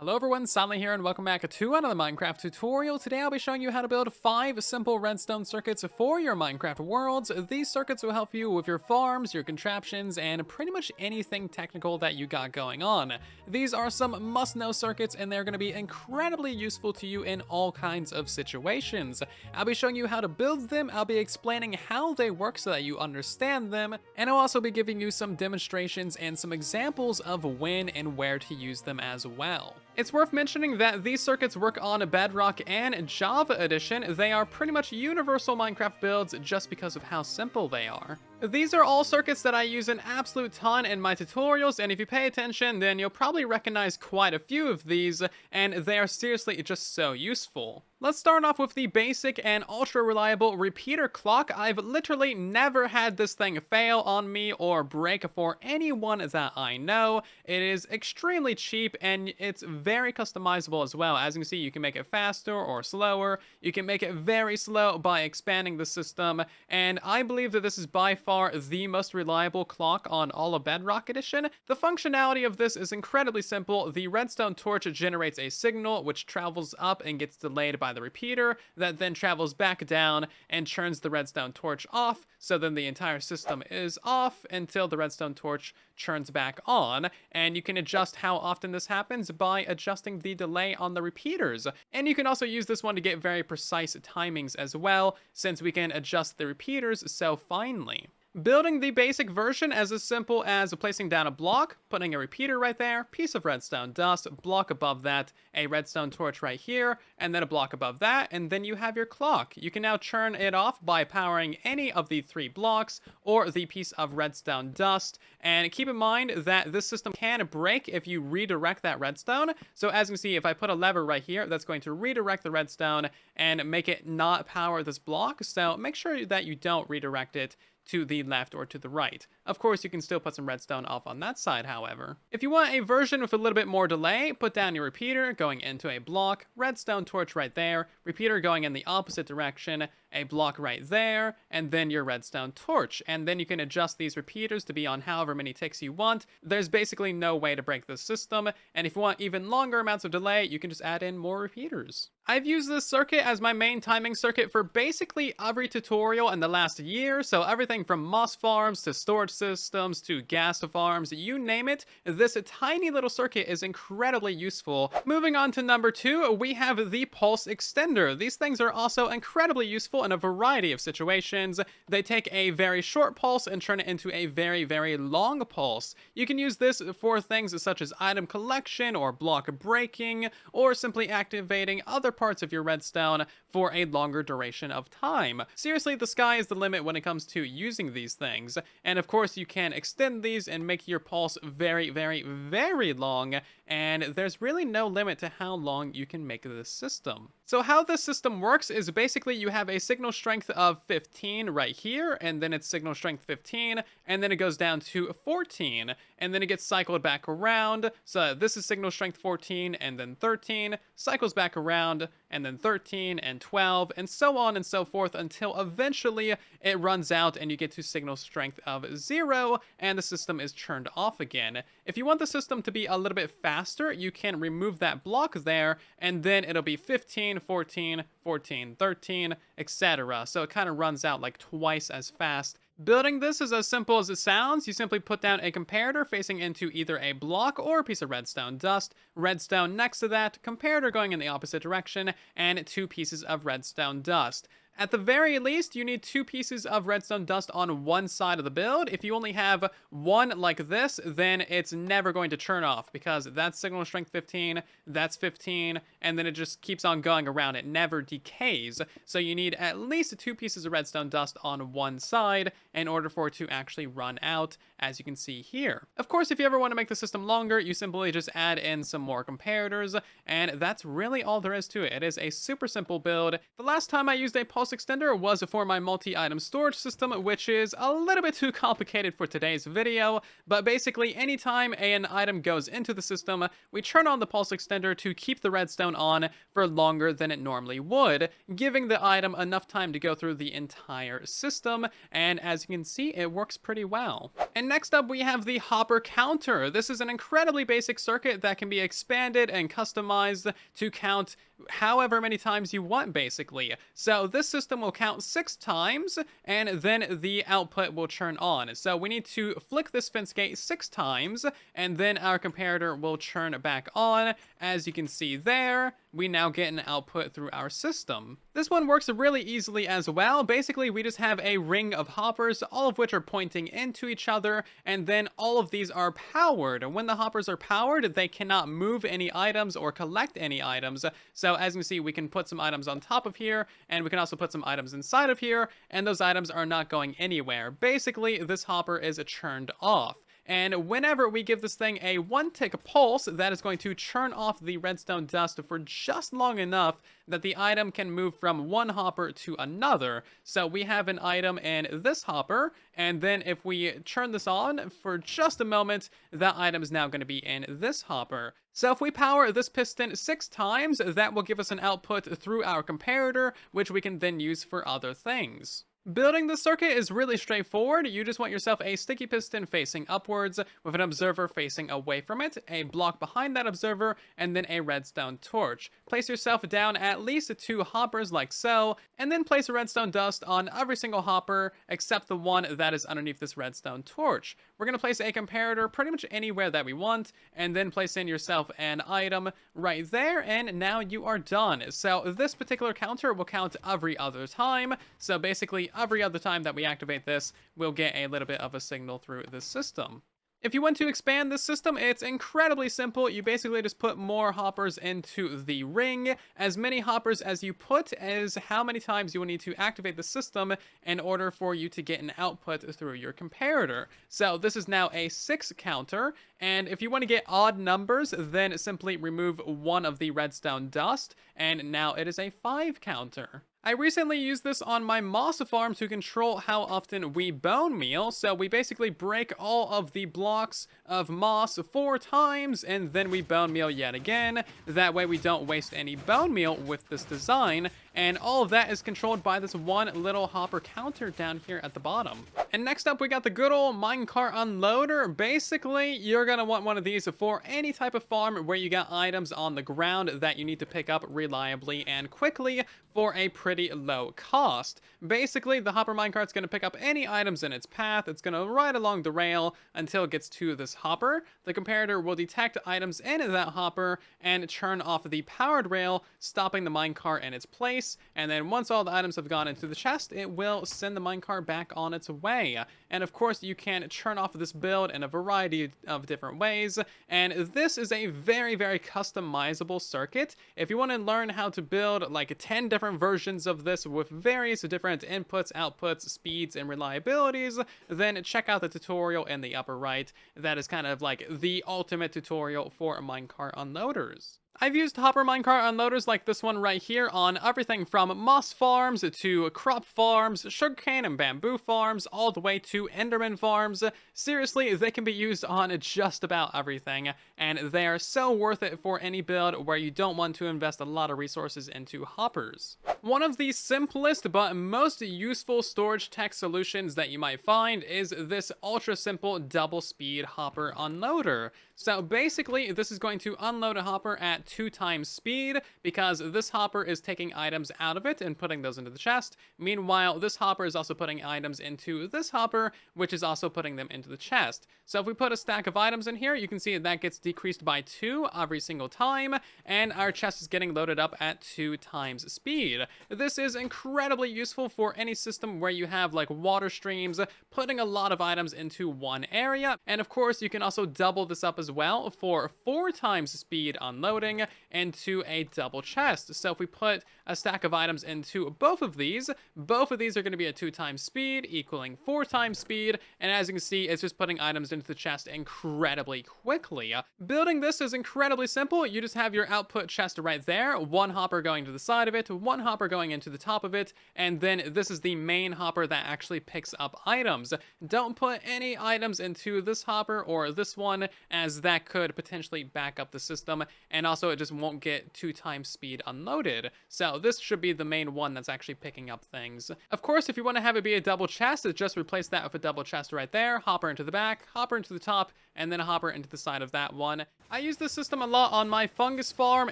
Hello everyone, Silent here and welcome back to another Minecraft tutorial. Today I'll be showing you how to build 5 simple redstone circuits for your Minecraft worlds. These circuits will help you with your farms, your contraptions, and pretty much anything technical that you got going on. These are some must-know circuits and they're going to be incredibly useful to you in all kinds of situations. I'll be showing you how to build them, I'll be explaining how they work so that you understand them, and I'll also be giving you some demonstrations and some examples of when and where to use them as well. It's worth mentioning that these circuits work on Bedrock and Java Edition. They are pretty much universal Minecraft builds just because of how simple they are. These are all circuits that I use an absolute ton in my tutorials, and if you pay attention, then you'll probably recognize quite a few of these, and they are seriously just so useful. Let's start off with the basic and ultra reliable repeater clock. I've literally never had this thing fail on me or break for anyone that I know. It is extremely cheap and it's very customizable as well. As you can see, you can make it faster or slower. You can make it very slow by expanding the system, and I believe that this is by far the most reliable clock on all of Bedrock Edition. The functionality of this is incredibly simple. The redstone torch generates a signal which travels up and gets delayed by the repeater, that then travels back down and turns the redstone torch off, so then the entire system is off until the redstone torch turns back on, and you can adjust how often this happens by adjusting the delay on the repeaters. And you can also use this one to get very precise timings as well, since we can adjust the repeaters so finely. Building the basic version as simple as placing down a block, putting a repeater right there, piece of redstone dust, block above that, a redstone torch right here, and then a block above that, and then you have your clock. You can now turn it off by powering any of the 3 blocks or the piece of redstone dust. And keep in mind that this system can break if you redirect that redstone. So as you can see, if I put a lever right here, that's going to redirect the redstone and make it not power this block. So make sure that you don't redirect it to the left or to the right. Of course, you can still put some redstone off on that side, however. If you want a version with a little bit more delay, put down your repeater going into a block, redstone torch right there, repeater going in the opposite direction, a block right there, and then your redstone torch. And then you can adjust these repeaters to be on however many ticks you want. There's basically no way to break this system, and if you want even longer amounts of delay, you can just add in more repeaters. I've used this circuit as my main timing circuit for basically every tutorial in the last year, so everything from moss farms to storage systems to gas farms, you name it, this tiny little circuit is incredibly useful. Moving on to number 2, we have the pulse extender. These things are also incredibly useful in a variety of situations. They take a very short pulse and turn it into a very, very long pulse. You can use this for things such as item collection or block breaking, or simply activating other parts of your redstone for a longer duration of time. Seriously, the sky is the limit when it comes to using these things. And of course, you can extend these and make your pulse very, very, very long, and there's really no limit to how long you can make this system. So how this system works is basically you have a signal strength of 15 right here, and then it's signal strength 15, and then it goes down to 14, and then it gets cycled back around. So this is signal strength 14, and then 13, cycles back around, and then 13, and 12, and so on and so forth until eventually it runs out and you get to signal strength of 0, and the system is turned off again. If you want the system to be a little bit faster, you can remove that block there, and then it'll be 15, 14, 14, 13, etc. So it kind of runs out like twice as fast. Building this is as simple as it sounds. You simply put down a comparator facing into either a block or a piece of redstone dust, redstone next to that, comparator going in the opposite direction, and 2 pieces of redstone dust. At the very least, you need 2 pieces of redstone dust on one side of the build. If you only have one like this, then it's never going to turn off because that's signal strength 15, that's 15, and then it just keeps on going around. It never decays. So you need at least 2 pieces of redstone dust on one side in order for it to actually run out, as you can see here. Of course, if you ever want to make the system longer, you simply just add in some more comparators, and that's really all there is to it. It is a super simple build. The last time I used a pulse pulse extender was for my multi-item storage system, which is a little bit too complicated for today's video, but basically anytime an item goes into the system, we turn on the pulse extender to keep the redstone on for longer than it normally would, giving the item enough time to go through the entire system, and as you can see, it works pretty well. And next up, we have the hopper counter. This is an incredibly basic circuit that can be expanded and customized to count however many times you want, basically. So this system will count 6 times, and then the output will turn on. So we need to flick this fence gate 6 times, and then our comparator will turn back on. As you can see there, we now get an output through our system. This one works really easily as well. Basically, we just have a ring of hoppers, all of which are pointing into each other, and then all of these are powered. When the hoppers are powered, they cannot move any items or collect any items. So as you can see, we can put some items on top of here, and we can also put some items inside of here, and those items are not going anywhere. Basically, this hopper is turned off. And whenever we give this thing a 1-tick pulse, that is going to churn off the redstone dust for just long enough that the item can move from one hopper to another. So we have an item in this hopper, and then if we turn this on for just a moment, that item is now going to be in this hopper. So if we power this piston 6 times, that will give us an output through our comparator, which we can then use for other things. Building the circuit is really straightforward. You just want yourself a sticky piston facing upwards with an observer facing away from it, a block behind that observer, and then a redstone torch. Place yourself down at least 2 hoppers like so, and then place a redstone dust on every single hopper except the one that is underneath this redstone torch. We're going to place a comparator pretty much anywhere that we want, and then place in yourself an item right there, and now you are done. So this particular counter will count every other time, so basically every other time that we activate this, we'll get a little bit of a signal through the system. If you want to expand this system, it's incredibly simple. You basically just put more hoppers into the ring. As many hoppers as you put is how many times you will need to activate the system in order for you to get an output through your comparator. So this is now a 6 counter, and if you want to get odd numbers, then simply remove one of the redstone dust, and now it is a 5 counter. I recently used this on my moss farm to control how often we bone meal, so we basically break all of the blocks of moss 4 times, and then we bone meal yet again. That way we don't waste any bone meal with this design, and all of that is controlled by this one little hopper counter down here at the bottom. And next up, we got the good old minecart unloader. Basically, you're gonna want one of these for any type of farm where you got items on the ground that you need to pick up reliably and quickly for a pretty low cost. Basically, the hopper minecart's gonna pick up any items in its path. It's gonna ride along the rail until it gets to this hopper. The comparator will detect items in that hopper and turn off the powered rail, stopping the minecart in its place. And then once all the items have gone into the chest, it will send the minecart back on its way. And of course, you can turn off this build in a variety of different ways. And this is a very, very customizable circuit. If you want to learn how to build like 10 different versions of this with various different inputs, outputs, speeds, and reliabilities, then check out the tutorial in the upper right. That is kind of like the ultimate tutorial for minecart unloaders. I've used hopper minecart unloaders like this one right here on everything from moss farms to crop farms, sugarcane and bamboo farms, all the way to enderman farms. Seriously, they can be used on just about everything, and they are so worth it for any build where you don't want to invest a lot of resources into hoppers. One of the simplest but most useful storage tech solutions that you might find is this ultra simple double speed hopper unloader. So basically, this is going to unload a hopper at 2 times speed because this hopper is taking items out of it and putting those into the chest. Meanwhile, this hopper is also putting items into this hopper, which is also putting them into the chest. So if we put a stack of items in here, you can see that gets decreased by 2 every single time, and our chest is getting loaded up at 2 times speed. This is incredibly useful for any system where you have like water streams, putting a lot of items into one area. And of course, you can also double this up as well for 4 times speed unloading into a double chest. So if we put a stack of items into both of these are going to be at 2 times speed, equaling 4 times speed. And as you can see, it's just putting items into the chest incredibly quickly. Building this is incredibly simple. You just have your output chest right there, one hopper going to the side of it, one hopper going into the top of it, and then this is the main hopper that actually picks up items. Don't put any items into this hopper or this one, as that could potentially back up the system, and also it just won't get 2 times speed unloaded. So this should be the main one that's actually picking up things. Of course, if you want to have it be a double chest, just replace that with a double chest right there, hopper into the back, hopper into the top, and then a hopper into the side of that one. I use this system a lot on my fungus farm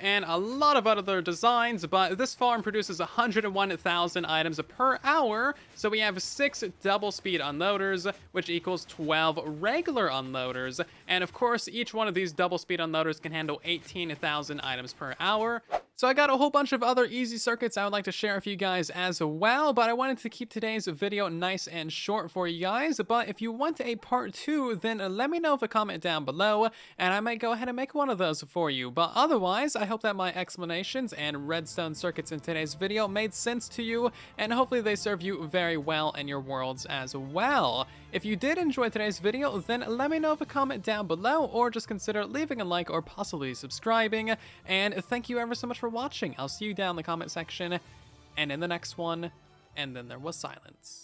and a lot of other designs, but this farm produces 101,000 items per hour, so we have 6 double speed unloaders, which equals 12 regular unloaders, and of course each one of these double speed unloaders can handle 18,000 items per hour. So I got a whole bunch of other easy circuits I would like to share with you guys as well, but I wanted to keep today's video nice and short for you guys. But if you want a part 2, then let me know with a comment down below, and I might go ahead and make one of those for you. But otherwise, I hope that my explanations and redstone circuits in today's video made sense to you, and hopefully they serve you very well in your worlds as well. If you did enjoy today's video, then let me know with a comment down below, or just consider leaving a like or possibly subscribing. And thank you ever so much for watching. I'll see you down in the comment section, and in the next one, and then there was silence.